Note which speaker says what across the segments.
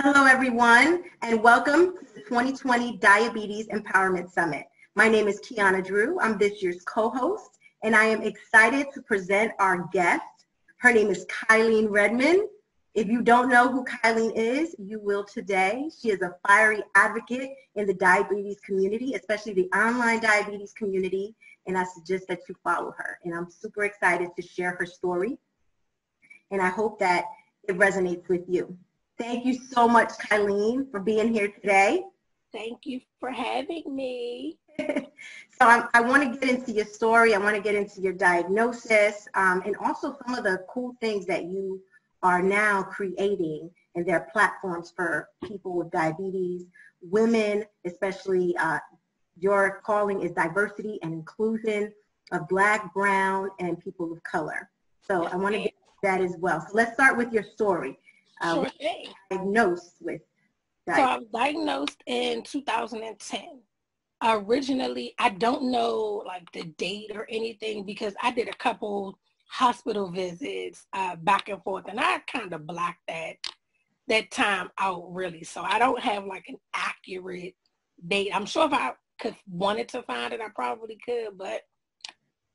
Speaker 1: Hello, everyone, and welcome to the 2020 Diabetes Empowerment Summit. My name is Kiana Drew. I'm this year's co-host, and I am excited to present our guest. Her name is Kylene Redmond. If you don't know who Kylene is, you will today. She is a fiery advocate in the diabetes community, especially the online diabetes community, and I suggest that you follow her. And I'm super excited to share her story, and I hope that it resonates with you. Thank you so much, Kylene, for being here today.
Speaker 2: Thank you for having me.
Speaker 1: I want to get into your story. I want to get into your diagnosis and also some of the cool things that you are now creating and their platforms for people with diabetes, women, especially your calling is diversity and inclusion of Black, Brown, and people of color. So I want to get into that as well. So let's start with your story.
Speaker 2: Sure thing.
Speaker 1: Diagnosed with diabetes.
Speaker 2: So I was diagnosed in 2010. Originally, I don't know like the date or anything because I did a couple hospital visits back and forth, and I kind of blacked that time out really. So I don't have like an accurate date. I'm sure if I wanted to find it, I probably could, but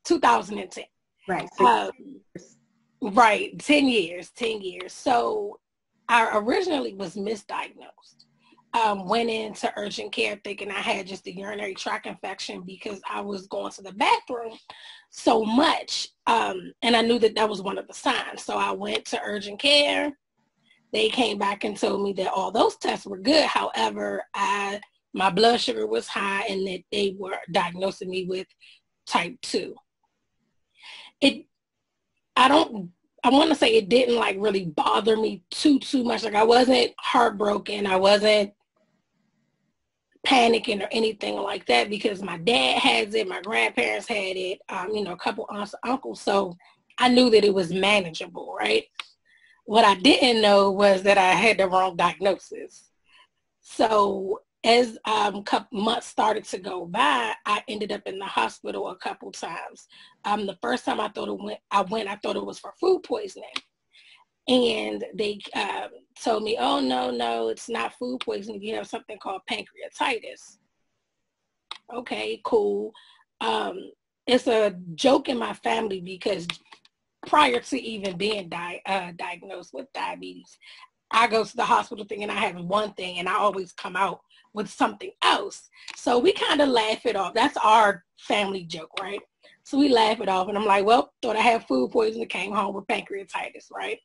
Speaker 2: 2010.
Speaker 1: Right.
Speaker 2: Right. 10 years. So I originally was misdiagnosed. Went into urgent care thinking I had just a urinary tract infection because I was going to the bathroom so much. And I knew that was one of the signs. So I went to urgent care. They came back and told me that all those tests were good. However, my blood sugar was high and that they were diagnosing me with type 2. I want to say it didn't like really bother me too much. Like I wasn't heartbroken. I wasn't panicking or anything like that because my dad has it. My grandparents had it, a couple aunts, uncles. So I knew that it was manageable, right? What I didn't know was that I had the wrong diagnosis. So as a couple months started to go by, I ended up in the hospital a couple times. The first time I thought it was for food poisoning. And they told me, oh, no, it's not food poisoning. You have something called pancreatitis. Okay, cool. It's a joke in my family because prior to even being diagnosed with diabetes, I go to the hospital thinking I have one thing and I always come out with something else. So we kind of laugh it off. That's our family joke, right? So we laugh it off and I'm like, well, thought I had food poisoning, came home with pancreatitis, right?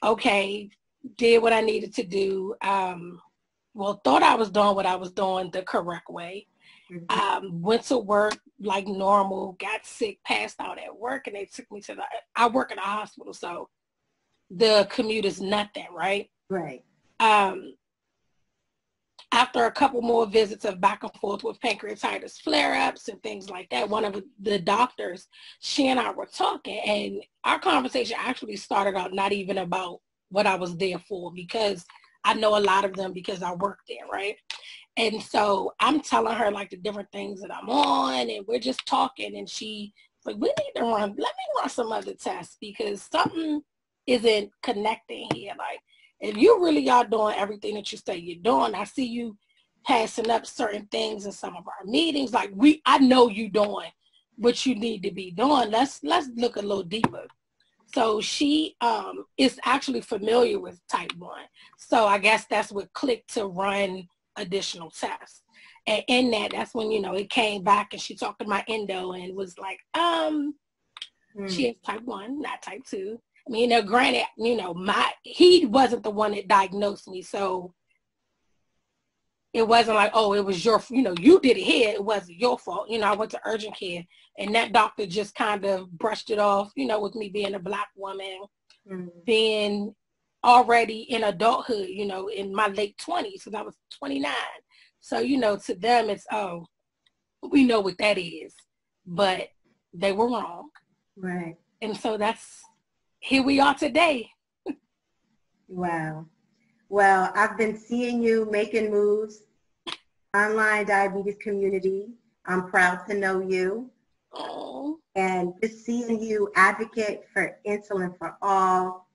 Speaker 2: Okay, did what I needed to do. Thought I was doing what I was doing the correct way. Went to work like normal, got sick, passed out at work, and they took me to I work in a hospital, so the commute is nothing, right?
Speaker 1: Right.
Speaker 2: After a couple more visits of back and forth with pancreatitis flare-ups and things like that, one of the doctors, she and I were talking, and our conversation actually started out not even about what I was there for because I know a lot of them because I work there, right? And so I'm telling her like the different things that I'm on, and we're just talking, and she like, let me run some other tests because something isn't connecting here. Like, if you really are doing everything that you say you're doing, I see you passing up certain things in some of our meetings. Like I know you doing what you need to be doing. Let's look a little deeper. So she is actually familiar with type 1. So I guess that's what clicked to run additional tests. And in that's when, it came back and she talked to my endo and was like, she has type 1, not type 2. I mean, granted, he wasn't the one that diagnosed me, so it wasn't like, oh, it was your, you did it here. It wasn't your fault. I went to urgent care, and that doctor just kind of brushed it off, with me being a Black woman, being already in adulthood, in my late 20s, because I was 29. So, to them, it's, oh, we know what that is. But they were wrong.
Speaker 1: Right.
Speaker 2: And so here we are today.
Speaker 1: Wow. Well, I've been seeing you making moves online diabetes community. I'm proud to know you.
Speaker 2: Oh.
Speaker 1: And just seeing you advocate for insulin for all,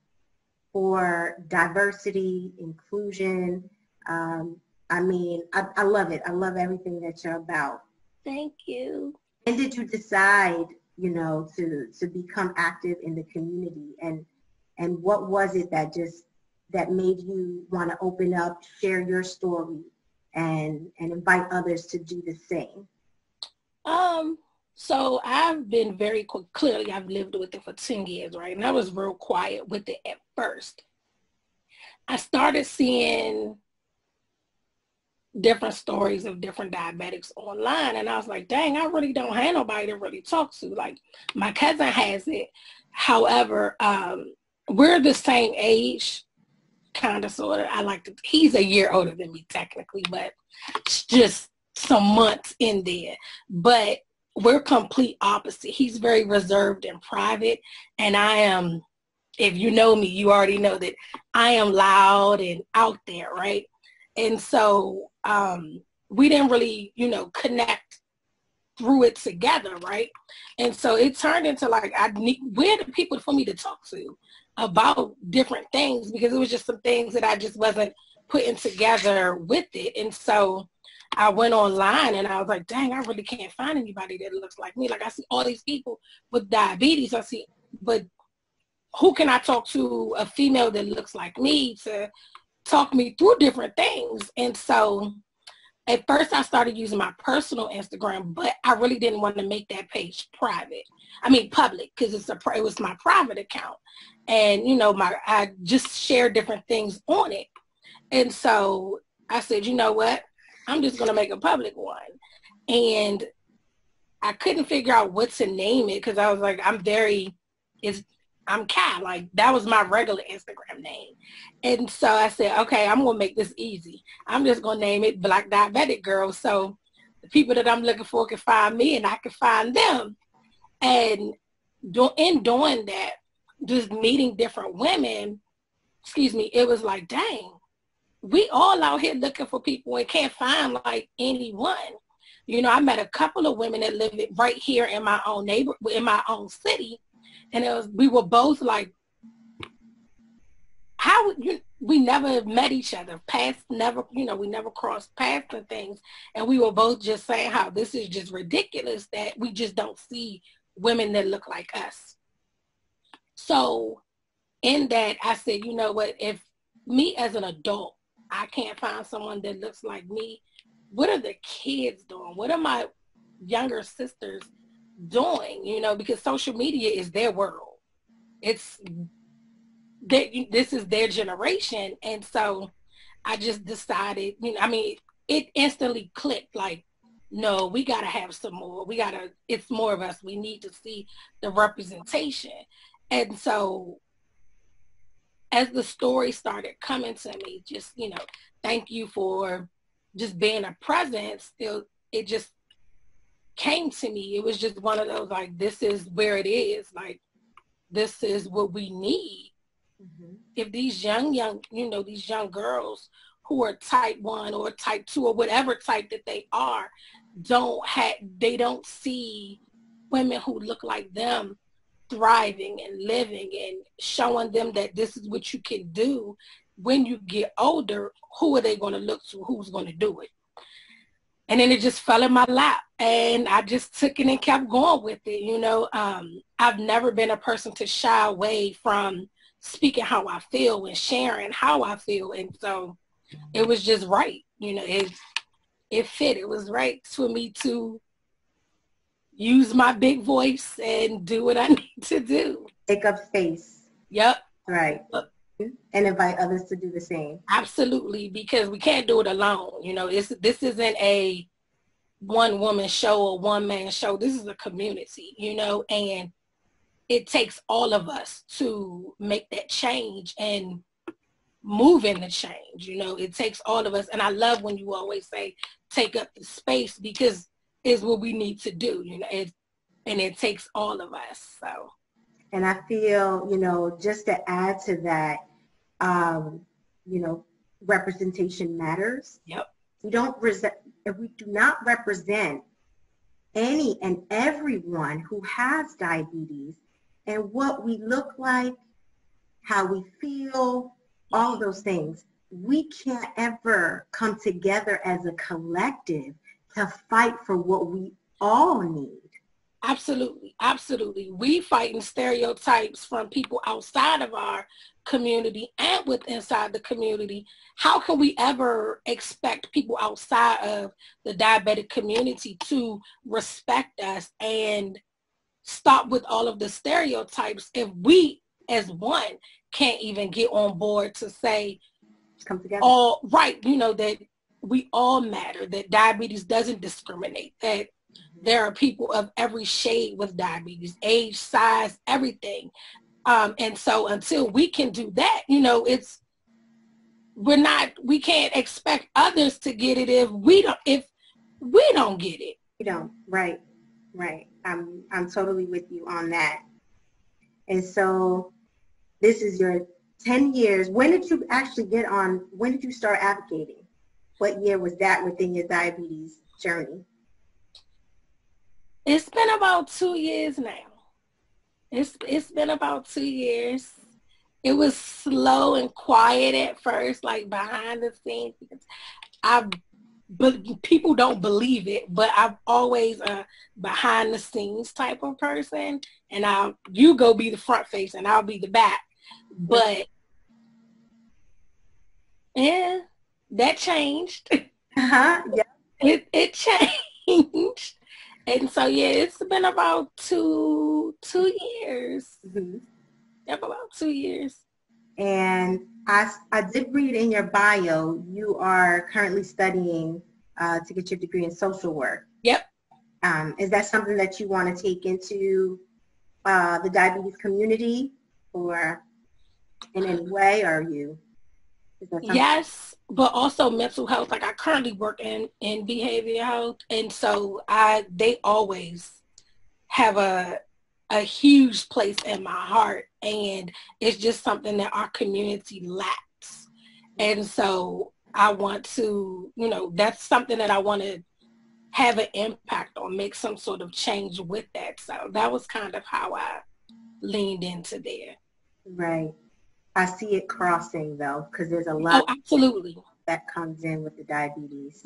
Speaker 1: for diversity, inclusion. I mean, I love it. I love everything that you're about.
Speaker 2: Thank you.
Speaker 1: When did you decide, you know, to become active in the community, and what was it that made you want to open up, share your story, and invite others to do the same?
Speaker 2: So I've been very clearly, I've lived with it for 10 years, right? And I was real quiet with it at first. I started seeing different stories of different diabetics online, and I was like, dang, I really don't have nobody to really talk to. Like, my cousin has it. However, we're the same age, kind of, sort of. He's a year older than me technically, but it's just some months in there. But we're complete opposite. He's very reserved and private, and I am, if you know me, you already know that I am loud and out there, right? And so we didn't really, you know, connect through it together, right? And so it turned into like, where are the people for me to talk to about different things, because it was just some things that I just wasn't putting together with it. And so I went online and I was like, dang, I really can't find anybody that looks like me. Like, I see all these people with diabetes, but who can I talk to, a female that looks like me, to talk me through different things? And so at first I started using my personal Instagram, but I really didn't want to make that page public, because it was my private account. And, you know, I just shared different things on it. And so I said, you know what? I'm just going to make a public one. And I couldn't figure out what to name it, because I was like, I'm Kai. Like, that was my regular Instagram name. And so I said, okay, I'm going to make this easy. I'm just going to name it Black Diabetic Girl. So the people that I'm looking for can find me and I can find them. And in doing that, just meeting different women, it was like, dang, we all out here looking for people and can't find like anyone. You know, I met a couple of women that live right here in my own neighborhood, in my own city. And we were both like, we never met each other, we never crossed paths and things. And we were both just saying how this is just ridiculous that we just don't see women that look like us. So in that, I said, you know what, if me as an adult, I can't find someone that looks like me, what are the kids doing? What are my younger sisters doing? You know, because social media is their world. This is their generation. And so I just decided, it instantly clicked, like, no, we got to have some more. It's more of us. We need to see the representation. And so as the story started coming to me, just, thank you for just being a presence. It just came to me. It was just one of those, like, this is where it is. Like, this is what we need. Mm-hmm. If these young, these young girls who are type 1 or type 2 or whatever type that they are, they don't see women who look like them thriving and living and showing them that this is what you can do when you get older, who are they going to look to? Who's going to do it? And then it just fell in my lap, and I just took it and kept going with it. I've never been a person to shy away from speaking how I feel and sharing how I feel. And so it was just right. It fit. It was right for me to use my big voice and do what I need to do.
Speaker 1: Take up space.
Speaker 2: Yep.
Speaker 1: Right. And invite others to do the same.
Speaker 2: Absolutely, because we can't do it alone. This isn't a one-woman show or one-man show. This is a community, and it takes all of us to make that change and move in the change. It takes all of us. And I love when you always say, take up the space, because it's what we need to do, and it takes all of us. So.
Speaker 1: And I feel, just to add to that, representation matters.
Speaker 2: Yep.
Speaker 1: If we do not represent any and everyone who has diabetes and what we look like, how we feel, all of those things. We can't ever come together as a collective to fight for what we all need.
Speaker 2: Absolutely. Absolutely. We fighting stereotypes from people outside of our community and with inside the community. How can we ever expect people outside of the diabetic community to respect us and stop with all of the stereotypes if we as one can't even get on board to say,
Speaker 1: come together,
Speaker 2: all right, that we all matter, that diabetes doesn't discriminate, that there are people of every shade with diabetes, age, size, everything. And so until we can do that, we can't expect others to get it if we don't get it.
Speaker 1: You don't, right. I'm totally with you on that. And so this is your 10 years. When did you actually when did you start advocating? What year was that within your diabetes journey?
Speaker 2: It's been about 2 years now. It's been about 2 years. It was slow and quiet at first, like behind the scenes. But people don't believe it, but I'm always a behind the scenes type of person, and you go be the front face and I'll be the back. But yeah, that changed.
Speaker 1: Yeah.
Speaker 2: It changed. And so yeah, it's been about two years.
Speaker 1: Mm-hmm.
Speaker 2: Yep, about 2 years.
Speaker 1: And I did read in your bio, you are currently studying to get your degree in social work.
Speaker 2: Yep.
Speaker 1: Is that something that you want to take into the diabetes community or in any way?
Speaker 2: Yes, but also mental health. Like I currently work in behavioral health. And so they always have a huge place in my heart, and it's just something that our community lacks. And so I want to, that's something that I want to have an impact on, make some sort of change with that. So that was kind of how I leaned into there.
Speaker 1: Right. I see it crossing though, because there's a lot
Speaker 2: absolutely
Speaker 1: that comes in with the diabetes.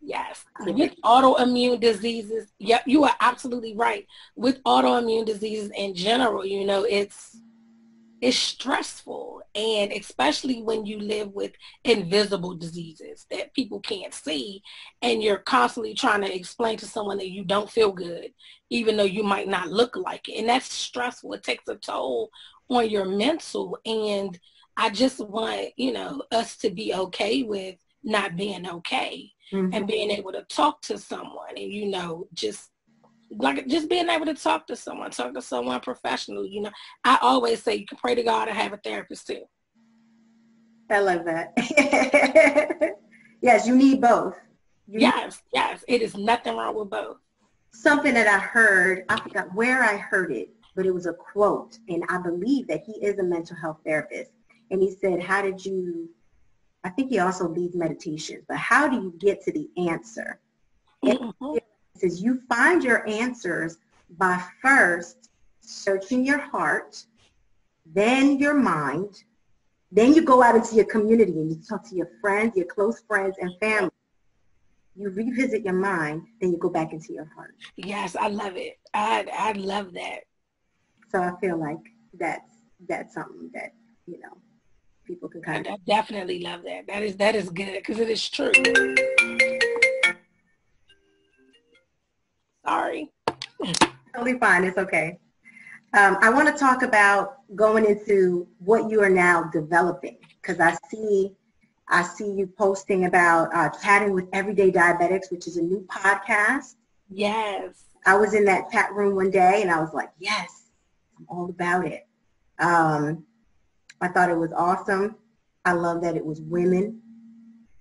Speaker 2: Yes. With autoimmune diseases, yep, you are absolutely right. With autoimmune diseases in general, it's stressful, and especially when you live with invisible diseases that people can't see, and you're constantly trying to explain to someone that you don't feel good, even though you might not look like it. And that's stressful. It takes a toll on your mental. And I just want, us to be okay with not being okay. Mm-hmm. And being able to talk to someone and, just being able to talk to someone professional. I always say you can pray to God and have a therapist too.
Speaker 1: I love that. Yes, you need both.
Speaker 2: Yes, it is nothing wrong with both.
Speaker 1: Something that I heard, I forgot where I heard it, but it was a quote, and I believe that he is a mental health therapist. And he said, I think he also leads meditations, but how do you get to the answer? Mm-hmm. He says you find your answers by first searching your heart, then your mind, then you go out into your community and you talk to your friends, your close friends and family. You revisit your mind, then you go back into your heart.
Speaker 2: Yes, I love it. I love that.
Speaker 1: So I feel like that's something that, people can kind of.
Speaker 2: I definitely love that. That is good because it is true. Sorry.
Speaker 1: Totally fine. It's okay. I want to talk about going into what you are now developing, because I see you posting about chatting with Everyday Diabetics, which is a new podcast.
Speaker 2: Yes.
Speaker 1: I was in that chat room one day and I was like, yes, I'm all about it. I thought it was awesome. I love that it was women.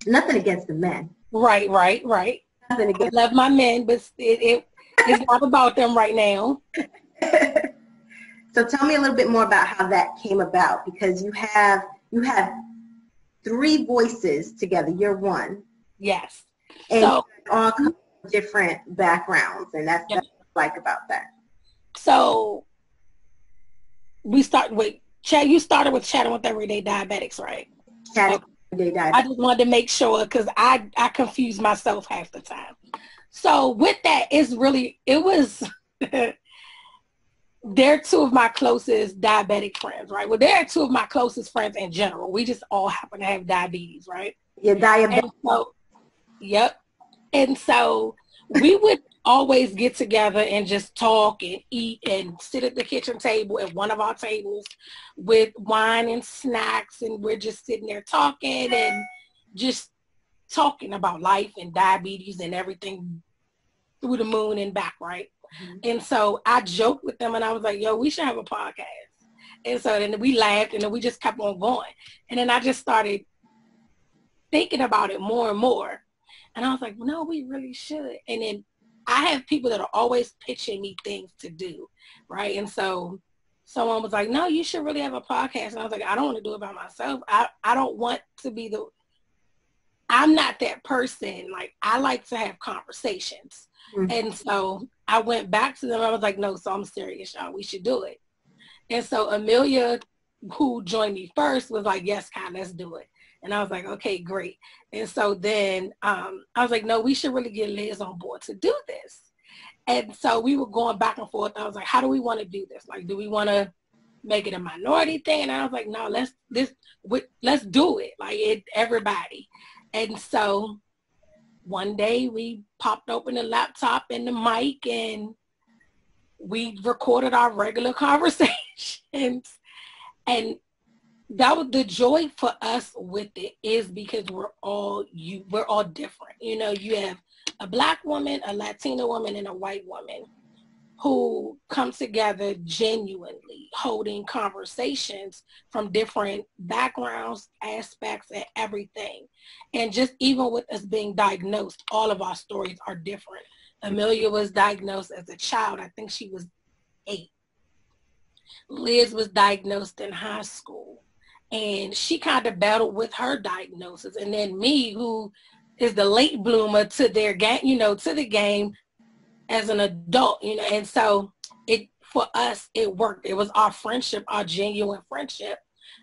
Speaker 1: Nothing against the men.
Speaker 2: Right.
Speaker 1: Nothing against.
Speaker 2: I love my men, but it's not about them right now.
Speaker 1: So tell me a little bit more about how that came about, because you have 3 voices together. You're one.
Speaker 2: Yes.
Speaker 1: And so, all come from different backgrounds, and that's what I like about that.
Speaker 2: So we start with Chad, you started with Chatting with Everyday Diabetics, right?
Speaker 1: Chatting
Speaker 2: Okay.
Speaker 1: with Everyday Diabetics.
Speaker 2: I just wanted to make sure because I confuse myself half the time. So with that, it was, they're two of my closest diabetic friends, right? Well, they're two of my closest friends in general. We just all happen to have diabetes, right?
Speaker 1: You're diabetic.
Speaker 2: And so, yep. And so we would always get together and just talk and eat and sit at the kitchen table at one of our tables with wine and snacks. And we're just sitting there talking and just talking about life and diabetes and everything through the moon and back, right? Mm-hmm. And so I joked with them and I was like, yo, we should have a podcast. And so then we laughed and then we just kept on going. And then I just started thinking about it more and more. And I was like, no, we really should. And then I have people that are always pitching me things to do, right? And so someone was like, no, you should really have a podcast. And I was like, I don't want to do it by myself. I don't want to be I'm not that person. Like, I like to have conversations. Mm-hmm. And so I went back to them. I was like, no, so I'm serious, y'all. We should do it. And so Amelia, who joined me first, was like, yes, Kai, let's do it. And I was like, okay, great. And so then I was like, no, we should really get Liz on board to do this. And so we were going back and forth. I was like, how do we want to do this? Like, do we want to make it a minority thing? And I was like, no, let's do it. Like, everybody. And so one day we popped open the laptop and the mic and we recorded our regular conversations. And that was the joy for us with it, is because we're all different. You know, you have a Black woman, a Latina woman, and a white woman who come together genuinely, holding conversations from different backgrounds, aspects, and everything. And just even with us being diagnosed, all of our stories are different. Amelia was diagnosed as a child. I think she was 8. Liz was diagnosed in high school. And she kind of battled with her diagnosis. And then me, who is the late bloomer to their game, to the game as an adult, and so for us, it worked. It was our friendship, our genuine friendship.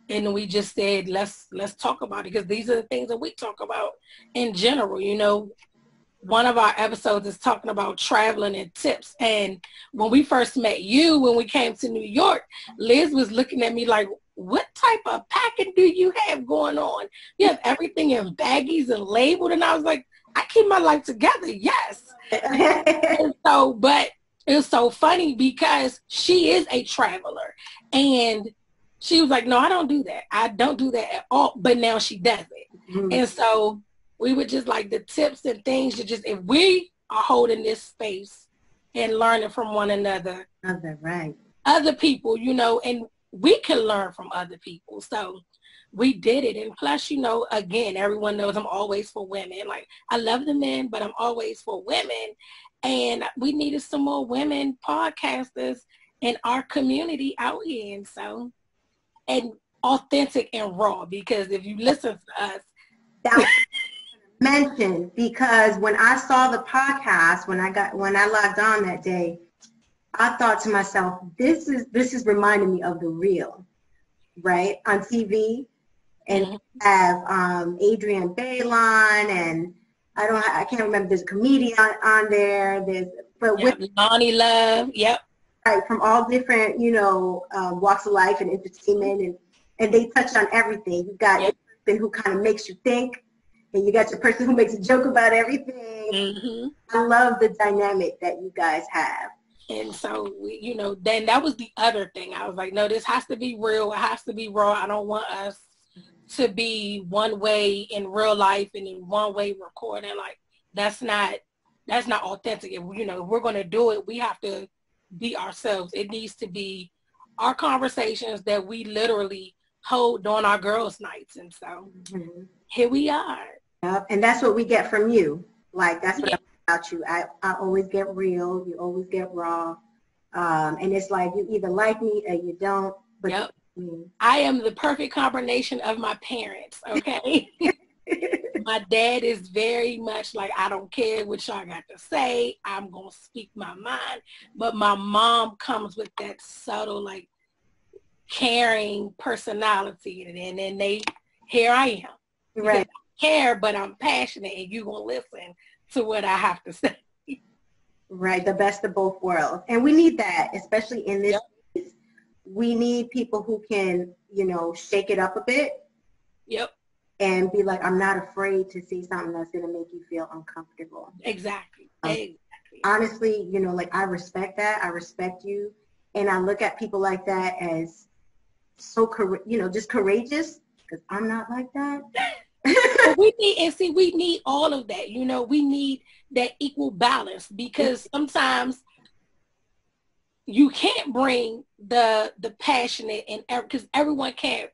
Speaker 2: And we just said, let's talk about it, because these are the things that we talk about in general. One of our episodes is talking about traveling and tips. And when we first met you, when we came to New York, Liz was looking at me like, what type of packing do you have going on? You have everything in baggies and labeled. And I was like, I keep my life together. Yes. And so, but it was so funny because she is a traveler. And she was like, no, I don't do that. I don't do that at all. But now she does it. Mm-hmm. And so we were just like, the tips and things to just, if we are holding this space and learning from one another, other people, and we can learn from other people. So we did it. And plus, again, everyone knows I'm always for women. Like, I love the men, but I'm always for women. And we needed some more women podcasters in our community out here. And so, and authentic and raw, because if you listen to us,
Speaker 1: that was mentioned, because when I saw the podcast, when I logged on that day, I thought to myself, this is reminding me of The Real, right, on TV, and mm-hmm. have Adrienne Bailon, and I can't remember. There's a comedian on there. With
Speaker 2: Lonnie Love, yep,
Speaker 1: right, from all different walks of life and entertainment, and they touch on everything. You got your person who kind of makes you think, and you got your person who makes a joke about everything. Mm-hmm. I love the dynamic that you guys have.
Speaker 2: And so, then that was the other thing. I was like, no, this has to be real. It has to be raw. I don't want us to be one way in real life and in one way recording. Like, that's not authentic. If we're going to do it, we have to be ourselves. It needs to be our conversations that we literally hold on our girls' nights. And so mm-hmm. here we are.
Speaker 1: Yep. And that's what we get from you. Like, that's what about you. I always get real. You always get raw. And it's like, you either like me or you don't. But
Speaker 2: yep. I am the perfect combination of my parents, okay? My dad is very much like, I don't care what y'all got to say. I'm going to speak my mind. But my mom comes with that subtle, like, caring personality, and then here I am.
Speaker 1: Right.
Speaker 2: I care, but I'm passionate, and you're going to listen to what I have to say.
Speaker 1: Right, the best of both worlds. And we need that, especially in this space. We need people who can, shake it up a bit.
Speaker 2: Yep.
Speaker 1: And be like, I'm not afraid to say something that's going to make you feel uncomfortable.
Speaker 2: Exactly.
Speaker 1: Honestly, I respect that. I respect you. And I look at people like that as so, just courageous, because I'm not like that.
Speaker 2: we need all of that. We need that equal balance, because sometimes you can't bring the passionate and because everyone can't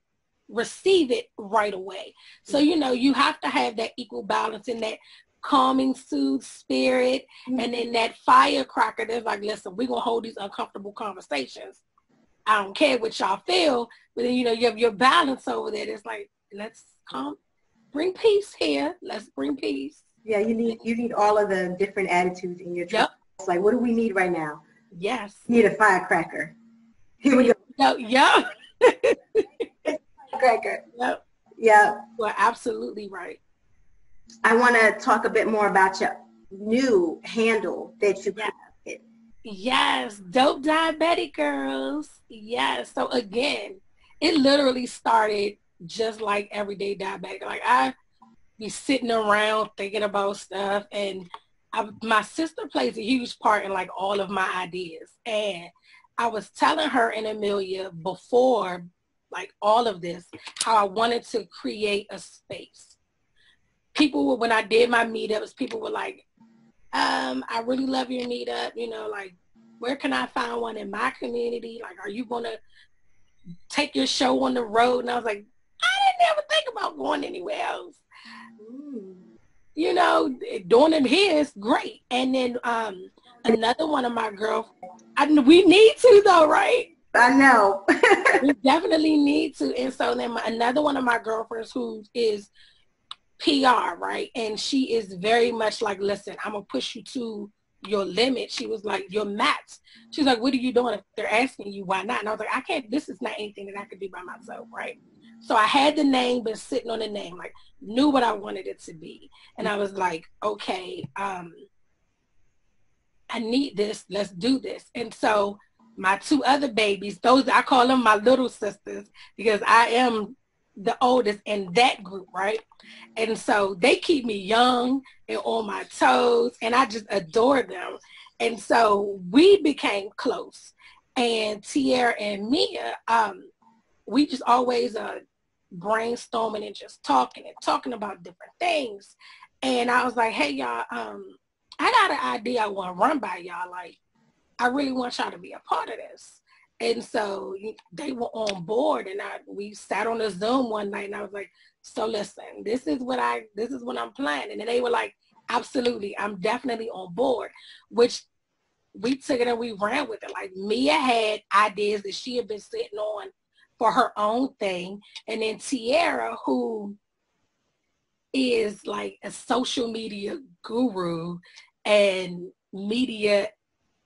Speaker 2: receive it right away. So, you have to have that equal balance in that calming, soothe spirit, and then that firecracker that's like, listen, we're going to hold these uncomfortable conversations. I don't care what y'all feel, but then, you have your balance over there. It's like, let's bring peace here. Let's bring peace.
Speaker 1: Yeah, you need all of the different attitudes in your tribe. It's like, what do we need right now?
Speaker 2: Yes.
Speaker 1: We need a firecracker. Here we go.
Speaker 2: Yep.
Speaker 1: Firecracker.
Speaker 2: Yep.
Speaker 1: Yeah.
Speaker 2: You're absolutely right.
Speaker 1: I want to talk a bit more about your new handle that you created.
Speaker 2: Yes, Dope Diabetic Girls. Yes. So again, it literally started just like Everyday Diabetic. Like, I be sitting around thinking about stuff, and my sister plays a huge part in like all of my ideas. And I was telling her and Amelia before like all of this, how I wanted to create a space. People, when I did my meetups, people were like, I really love your meetup. Like, where can I find one in my community? Like, are you going to take your show on the road? And I was like, I didn't ever think about going anywhere else. Doing them here is great. And then another one of my girls, we need to though, right?
Speaker 1: I know.
Speaker 2: We definitely need to. And so then another one of my girlfriends who is PR, right? And she is very much like, listen, I'm going to push you to your limit. She was like, your max. She's like, what are you doing if they're asking you why not? And I was like, I can't, this is not anything that I could do by myself, right? So I had the name, been sitting on the name, like knew what I wanted it to be. And I was like, okay, I need this, let's do this. And so my two other babies, those, I call them my little sisters, because I am the oldest in that group, right? And so they keep me young and on my toes, and I just adore them. And so we became close. And Tierra and Mia, we just always brainstorming and just talking about different things. And I was like, hey, y'all, I got an idea I want to run by y'all. Like, I really want y'all to be a part of this. And so they were on board, and we sat on a Zoom one night, and I was like, so listen, this is what I'm planning. And they were like, absolutely, I'm definitely on board, which we took it and we ran with it. Like, Mia had ideas that she had been sitting on for her own thing. And then Tierra, who is like a social media guru and media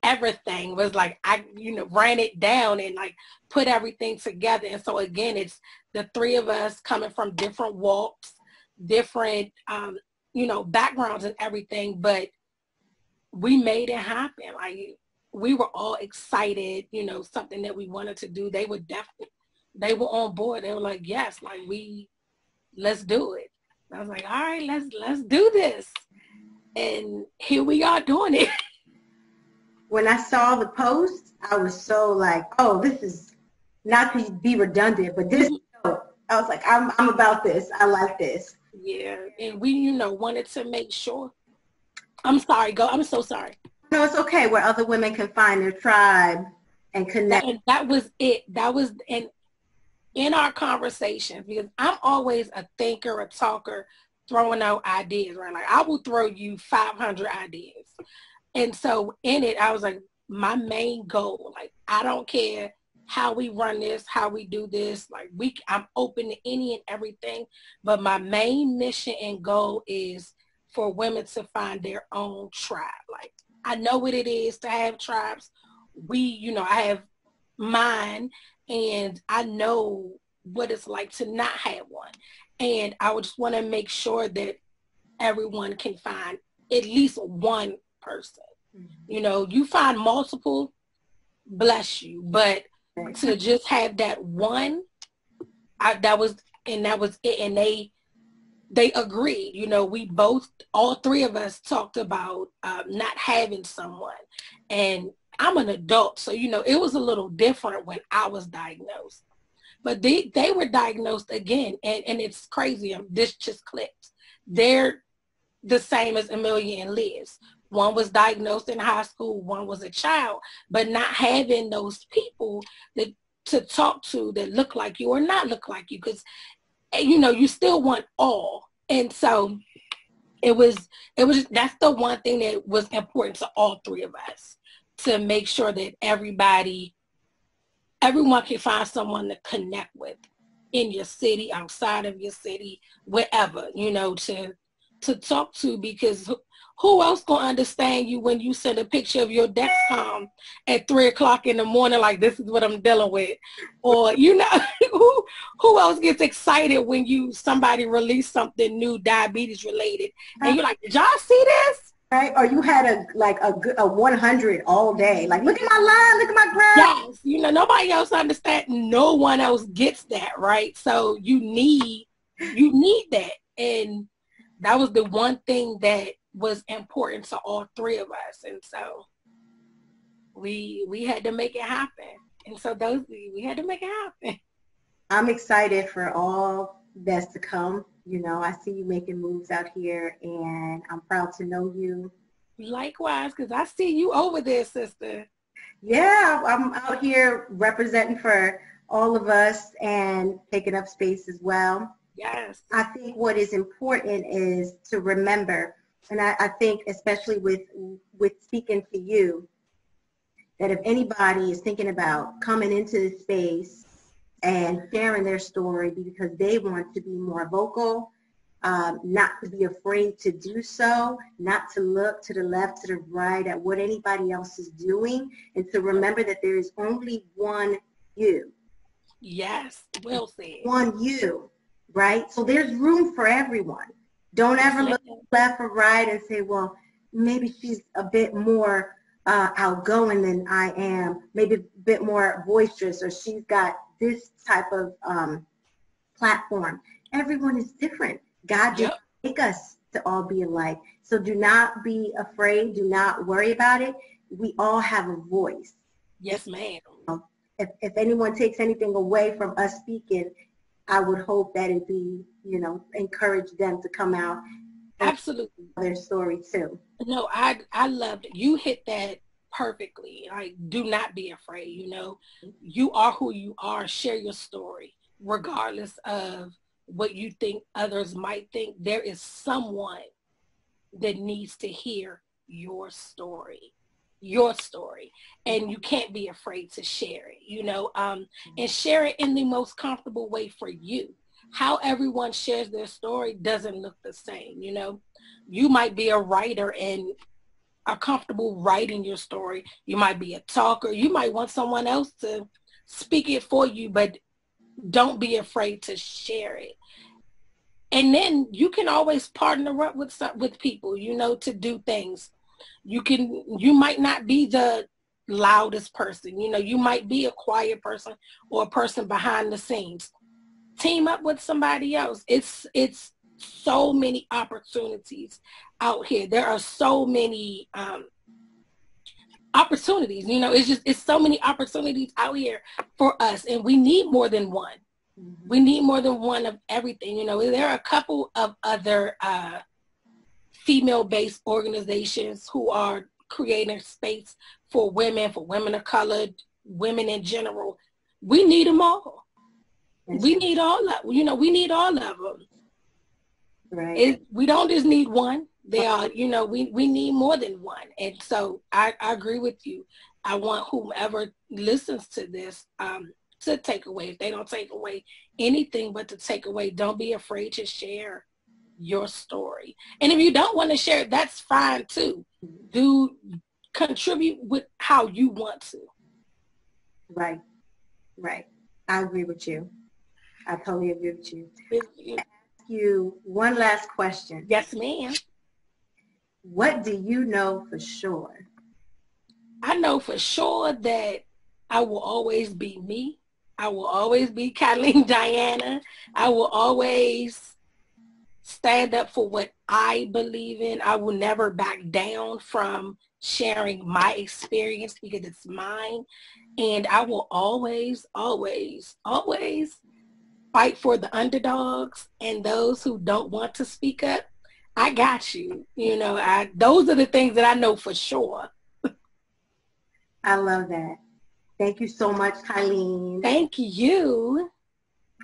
Speaker 2: everything, was like, I ran it down and like put everything together. And so again, it's the three of us coming from different walks, different backgrounds and everything, but we made it happen. Like, we were all excited, something that we wanted to do. They were on board. They were like, yes, like, let's do it. I was like, all right, let's do this. And here we are doing it.
Speaker 1: When I saw the post, I was so like, oh, this is not to be redundant, but this, I was like, I'm about this. I like this.
Speaker 2: Yeah. And we, wanted to make sure. I'm sorry, I'm so sorry.
Speaker 1: No, it's okay. Where other women can find their tribe and connect.
Speaker 2: And that was it. That was in our conversations, because I'm always a thinker, a talker, throwing out ideas, right? Like, I will throw you 500 ideas. And so in it, I was like, my main goal, like, I don't care how we run this, how we do this. Like, I'm open to any and everything. But my main mission and goal is for women to find their own tribe. Like, I know what it is to have tribes. I have mine, and I know what it's like to not have one. And I would just want to make sure that everyone can find at least one person. You know, you find multiple, bless you, but to just have that one, that was it. And they agreed. You know, we both, all three of us talked about not having someone. And I'm an adult, so, you know, it was a little different when I was diagnosed. But they were diagnosed again, and it's crazy. This just clicked. They're the same as Amelia and Liz. One was diagnosed in high school, one was a child, but not having those people that to talk to that look like you or not look like you, because, you know, you still want all. And so it was that's the one thing that was important to all three of us, to make sure that everyone can find someone to connect with in your city, outside of your city, wherever, you know, to talk to, because who else gonna understand you when you send a picture of your Dexcom at 3 o'clock in the morning, like, this is what I'm dealing with? Or, you know, who else gets excited when somebody release something new, diabetes related, and you're like, did y'all see this?
Speaker 1: Right? Or you had a 100 all day. Like, look at my line, look at my graph.
Speaker 2: Yes, you know, nobody else understands. No one else gets that, right? So you need that. And that was the one thing that was important to all three of us. And so we had to make it happen. And so we had to make it happen.
Speaker 1: I'm excited for all that's to come. You know, I see you making moves out here, and I'm proud to know you.
Speaker 2: Likewise, because I see you over there, sister.
Speaker 1: Yeah, I'm out here representing for all of us and taking up space as well.
Speaker 2: Yes.
Speaker 1: I think what is important is to remember, and I think especially with speaking to you, that if anybody is thinking about coming into this space and sharing their story because they want to be more vocal, not to be afraid to do so, not to look to the left, to the right at what anybody else is doing, and to remember that there is only one you.
Speaker 2: Yes, well said.
Speaker 1: One you, right? So there's room for everyone. Don't ever look left or right and say, well, maybe she's a bit more outgoing than I am, maybe a bit more boisterous, or she's got this type of platform. Everyone is different. God didn't make us to all be alike. So do not be afraid. Do not worry about it. We all have a voice.
Speaker 2: Yes, ma'am.
Speaker 1: If anyone takes anything away from us speaking, I would hope that it be, you know, encourage them to come out.
Speaker 2: Absolutely.
Speaker 1: Their story too.
Speaker 2: No, I loved it. You hit that perfectly. Like, do not be afraid. You know, you are who you are. Share your story, regardless of what you think others might think. There is someone that needs to hear your story, and you can't be afraid to share it. You know, and share it in the most comfortable way for you. How everyone shares their story doesn't look the same. You know, you might be a writer and are comfortable writing your story. You might be a talker. You might want someone else to speak it for you, but don't be afraid to share it. And then you can always partner up with people, you know, to do things. You might not be the loudest person. You know, you might be a quiet person or a person behind the scenes. Team up with somebody else. It's so many opportunities out here. There are so many opportunities. You know, it's so many opportunities out here for us, and we need more than one. We need more than one of everything. You know, there are a couple of other female-based organizations who are creating space for women of color, women in general. We need them all. We need all of, you know, we need all of them.
Speaker 1: Right.
Speaker 2: We don't just need one. They are, you know, we need more than one. And so I agree with you. I want whomever listens to this to take away. If they don't take away anything but to take away, don't be afraid to share your story. And if you don't want to share it, that's fine too. Do contribute with how you want to.
Speaker 1: Right. Right. I agree with you. I totally agree with you.
Speaker 2: Yes,
Speaker 1: Ask you one last question.
Speaker 2: yes, ma'am.
Speaker 1: What do you know for sure?
Speaker 2: I know for sure that I will always be me. I will always be Kylene Diana. I will always stand up for what I believe in. I will never back down from sharing my experience because it's mine. And I will always, always, always fight for the underdogs and those who don't want to speak up. I got you. You know, those are the things that I know for sure.
Speaker 1: I love that. Thank you so much, Kylene.
Speaker 2: Thank you.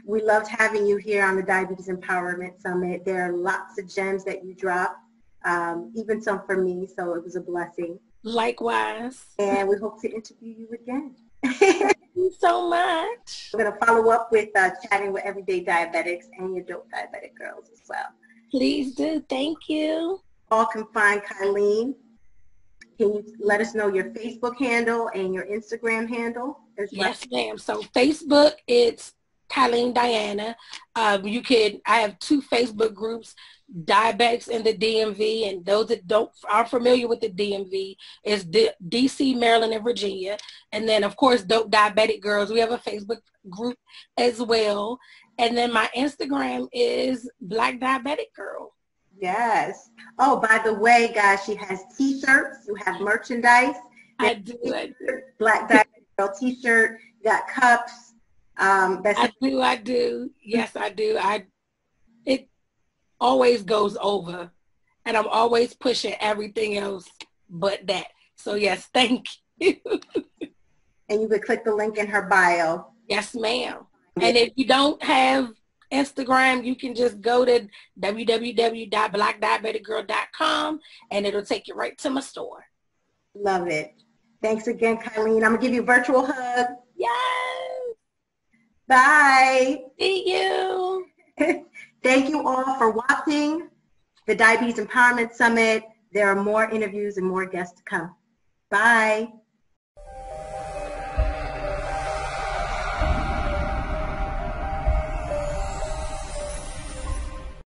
Speaker 1: We loved having you here on the Diabetes Empowerment Summit. There are lots of gems that you dropped, even some for me, so it was a blessing.
Speaker 2: Likewise.
Speaker 1: And we hope to interview you again.
Speaker 2: Thank you so much.
Speaker 1: We're going to follow up with chatting with Everyday Diabetics and your dope diabetic girls as well.
Speaker 2: Please do. Thank you.
Speaker 1: All can find Kylene. Can you let us know your Facebook handle and your Instagram handle as well?
Speaker 2: Yes, ma'am. So Facebook, it's Kylene Diana. I have two Facebook groups, Diabetics in the DMV, and those that aren't familiar with the DMV is DC, Maryland, and Virginia. And then, of course, Dope Diabetic Girls. We have a Facebook group as well. And then my Instagram is Black Diabetic Girl.
Speaker 1: Yes. Oh, by the way, guys, she has T-shirts. You have merchandise.
Speaker 2: I do.
Speaker 1: Black Diabetic Girl T-shirt. You got cups.
Speaker 2: I do. Yes, I do. It always goes over, and I'm always pushing everything else but that. So yes, thank you.
Speaker 1: And you could click the link in her bio.
Speaker 2: Yes, ma'am. And if you don't have Instagram, you can just go to www.blackdiabeticgirl.com and it'll take you right to my store.
Speaker 1: Love it. Thanks again, Kylene. I'm going to give you a virtual hug.
Speaker 2: Yes.
Speaker 1: Bye.
Speaker 2: See you.
Speaker 1: Thank you all for watching the Diabetes Empowerment Summit. There are more interviews and more guests to come. Bye.